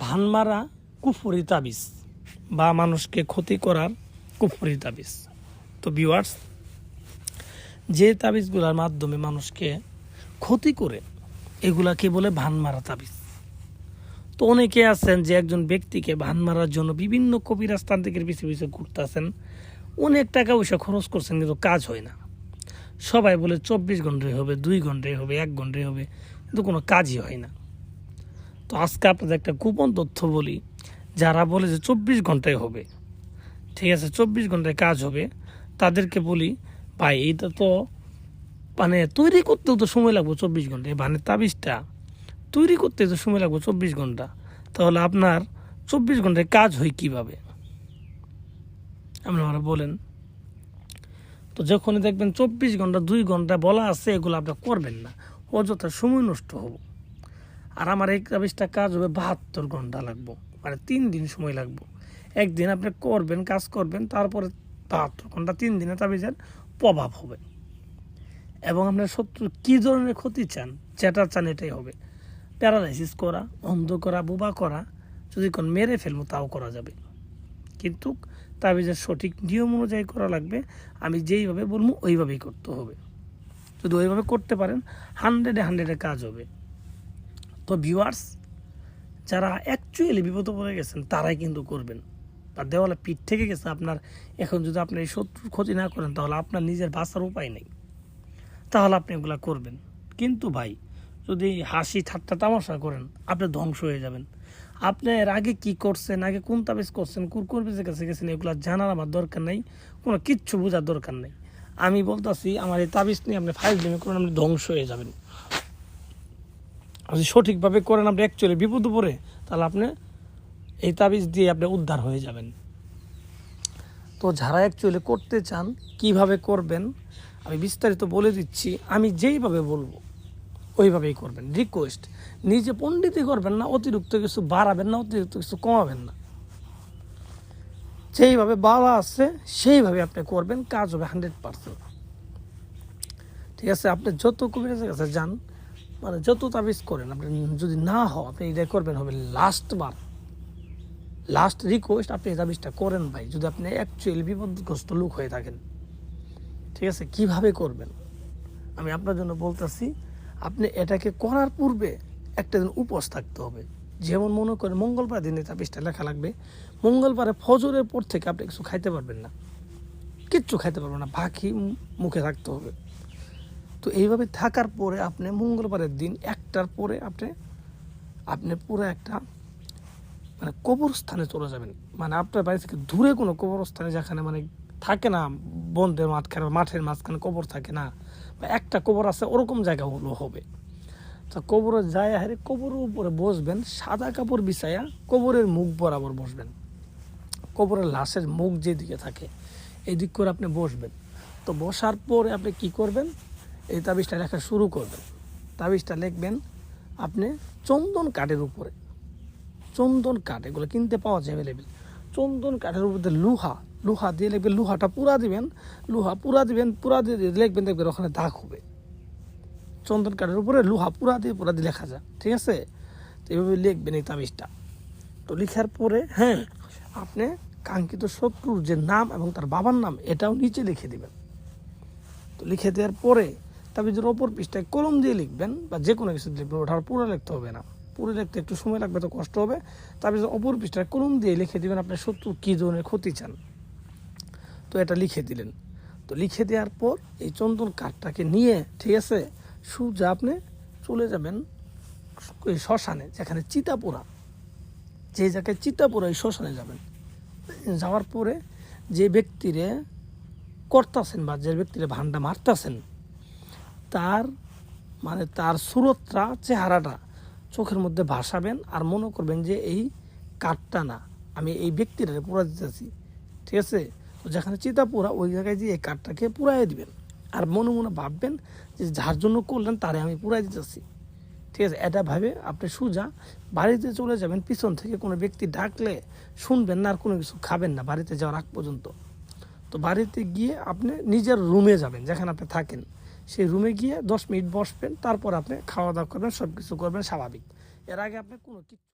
ভানমারা কুফরি তাবিজ বা মানুষকে ক্ষতি করার কুফরি তাবিজ। তো ভিউয়ার্স, যে তাবিজগুলোর মাধ্যমে মানুষকে ক্ষতি করে এগুলাকে বলে ভানমারা তাবিজ। তো অনেকে আছেন যে একজন ব্যক্তিকে ভান মারার জন্য বিভিন্ন কবিরাজ তান্ত্রিকের পিছিয়ে পিছিয়ে ঘুরতেছেন, অনেক টাকা পয়সা খরচ করছেন, কিন্তু কাজ হয় না। সবাই বলে 24 ঘন্টায় হবে, 2 ঘন্টায় হবে, 1 ঘন্টায় হবে, কিন্তু কোনো কাজই হয় না। তো আজকে আপনাদের একটা গোপন তথ্য বলি, যারা বলে যে 24 ঘন্টায় হবে, ঠিক আছে 24 ঘন্টায় কাজ হবে, তাদেরকে বলি ভাই এইটা তো মানে তৈরি করতেও তো সময় লাগবে 24 ঘন্টায়, মানে তাবিজটা তৈরি করতে তো সময় লাগবে 24 ঘন্টা, তাহলে আপনার 24 ঘন্টায় কাজ হয় কীভাবে আপনারা বলেন? তো যখনই দেখবেন 24 ঘন্টা 2 ঘন্টা বলা আছে, এগুলো আপনি করবেন না, অযথা সময় নষ্ট হব। আর আমার এই তাবিজটা কাজ হবে 72 ঘন্টা লাগবে, মানে 3 দিন সময় লাগবে। একদিন আপনি করবেন, কাজ করবেন, তারপরে 72 ঘন্টা 3 দিনে তাবিজের প্রভাব হবে। এবং আপনার শত্রু কী ধরনের ক্ষতি চান, যেটা চান এটাই হবে। প্যারালাইসিস করা, অন্ধ করা, বোবা করা, যদি কোন মেরে ফেলবো তাও করা যাবে, কিন্তু তাবিজের সঠিক নিয়ম অনুযায়ী করা লাগবে। আমি যেইভাবে বলবো ওইভাবেই করতে হবে। যদি ওইভাবে করতে পারেন 100-এ কাজ হবে। তো ভিউয়ার্স, যারা অ্যাকচুয়ালি বিপদে পড়ে গেছেন তারাই কিন্তু করবেন। বা দেওয়ালে পিঠ থেকে গেছে আপনার, এখন যদি আপনি এই শত্রুর ক্ষতি না করেন তাহলে আপনার নিজের বাঁচার উপায় নেই, তাহলে আপনি এগুলো করবেন। কিন্তু ভাই, যদি হাসি ঠাট্টা তামাশা করেন আপনি ধ্বংস হয়ে যাবেন। আপনি এর আগে কি করছেন, আগে কোন তাবিজ করছেন, কোন কবিরাজের কাছে গেছেন, এগুলো জানার আমার দরকার নেই, কোনো কিচ্ছু বোঝার দরকার নেই। আমি বলতেছি, আমার এই তাবিজ নিয়ে আপনি ফাইজলামি করেন, আপনি ধ্বংস হয়ে যাবেন। যদি সঠিকভাবে করেন, আপনি অ্যাকচুয়ালি বিপদে পড়ে, তাহলে আপনি এই তাবিজ দিয়ে আপনি উদ্ধার হয়ে যাবেন। তো যারা অ্যাকচুয়ালি করতে চান কিভাবে করবেন আমি বিস্তারিত বলে দিচ্ছি। আমি যেইভাবে বলবো ওইভাবেই করবেন। রিকোয়েস্ট, নিজে পণ্ডিতই করবেন না, অতিরিক্ত কিছু বাড়াবেন না, অতিরিক্ত কিছু কমাবেন না। যেইভাবে বলা আছে সেইভাবে আপনি করবেন, কাজ হবে 100%। ঠিক আছে, আপনি যত কবিরাজের কাছে যান, মানে যত তাবিজ করেন, আপনি যদি না হয় আপনি এটা করবেন হবে লাস্ট রিকোয়েস্ট, আপনি এই তাবিজটা করেন ভাই, যদি আপনি অ্যাকচুয়ালি বিপদগ্রস্ত লোক হয়ে থাকেন। ঠিক আছে, কিভাবে করবেন আমি আপনার জন্য বলতেছি। আপনি এটাকে করার পূর্বে একটা দিন উপোস থাকতে হবে। যেমন মনে করেন মঙ্গলবার দিনে তাবিজটা লেখা লাগবে, মঙ্গলবারে ফজরের পর থেকে আপনি কিছু খাইতে পারবেন না, কিচ্ছু খাইতে পারবেন না, বাকি মুখে থাকতে হবে। তো এইভাবে থাকার পরে আপনি মঙ্গলবারের দিন 1টার পরে আপনি পুরো একটা মানে কবরস্থানে চলে যাবেন। মানে আপনার বাড়ি থেকে দূরে কোনো কবরস্থানে, যেখানে মানে থাকে না বন্ধের মাঠের মাঝখানে কবর থাকে না, বা একটা কবর আছে, ওরকম জায়গাগুলো হবে। তো কবরে যায় হারে কবরের উপরে বসবেন, সাদা কাপড় বিছাইয়া কবরের মুখ বরাবর বসবেন। কবরের লাশের মুখ যেদিকে থাকে এই দিক করে আপনি বসবেন। তো বসার পরে আপনি কি করবেন, এই তাবিজটা লেখা শুরু করবেন। তাবিজটা লিখবেন আপনি চন্দন কাঠের উপরে, চন্দন কাঠ এগুলো কিনতে পাওয়া যায় অ্যাভেলেবেল। চন্দন কাঠের উপর লোহা দিয়ে লিখবেন, লোহাটা পুরা দিবেন, পুরা দিয়ে লিখবেন, দেখবেন ওখানে দাগ হবে। চন্দন কাঠের উপরে লোহা পুরা দিয়ে লেখা যায়, ঠিক আছে? তো এইভাবে লিখবেন এই তাবিজটা। তো লেখার পরে আপনি কাঙ্ক্ষিত শত্রুর যে নাম এবং তার বাবার নাম এটাও নিচে লিখে দিবেন। তো লিখে দেওয়ার পরে তাবিজের অপর পৃষ্ঠায় কলম দিয়ে লিখবেন, বা যে কোনো কিছু লিখবেন, ওঠার পুরো লিখতে হবে না, পুরো লিখতে একটু সময় লাগবে, তো কষ্ট হবে। তাবিজের অপর পৃষ্ঠায় কলম দিয়ে লিখে দিবেন আপনার শত্রু কী ধরনের ক্ষতি চান। তো এটা লিখে দিলেন। তো লিখে দেওয়ার পর এই চন্দন কাঠটাকে নিয়ে, ঠিক আছে, সোজা আপনি চলে যাবেন ওই শ্মশানে, যেখানে চিতা পোড়া, যে জায়গায় চিতা পোড়া, ওই শ্মশানে যাবেন। যাওয়ার পরে যে ব্যক্তিরে করতেছেন বা যে ব্যক্তিরে ভান্ডা মারতেছেন, তার সুরতটা, চেহারাটা চোখের মধ্যে ভাসাবেন, আর মনে করবেন যে এই কাঠটা না, আমি এই ব্যক্তিটা পুরা দিতেছি। ঠিক আছে, তো যেখানে চিতা পোড়া ওই জায়গায় দিয়ে এই কাঠটাকে পুরাই দিবেন, আর মনে মনে ভাববেন যে যার জন্য করলেন তারে আমি পুরাই দিতেছি। ঠিক আছে, এটা ভাবে আপনি সোজা বাড়িতে চলে যাবেন। পিছন থেকে কোনো ব্যক্তি ডাকলে শুনবেন না, আর কোনো কিছু খাবেন না বাড়িতে যাওয়ার আগ পর্যন্ত। তো বাড়িতে গিয়ে আপনি নিজের রুমে যাবেন, যেখানে আপনি থাকেন, সেই রুমে গিয়ে 10 মিনিট বসবেন, তারপর আপনি খাওয়া দাওয়া করবেন, সব কিছু করবেন স্বাভাবিক। এর আগে আপনি কোনো কিছু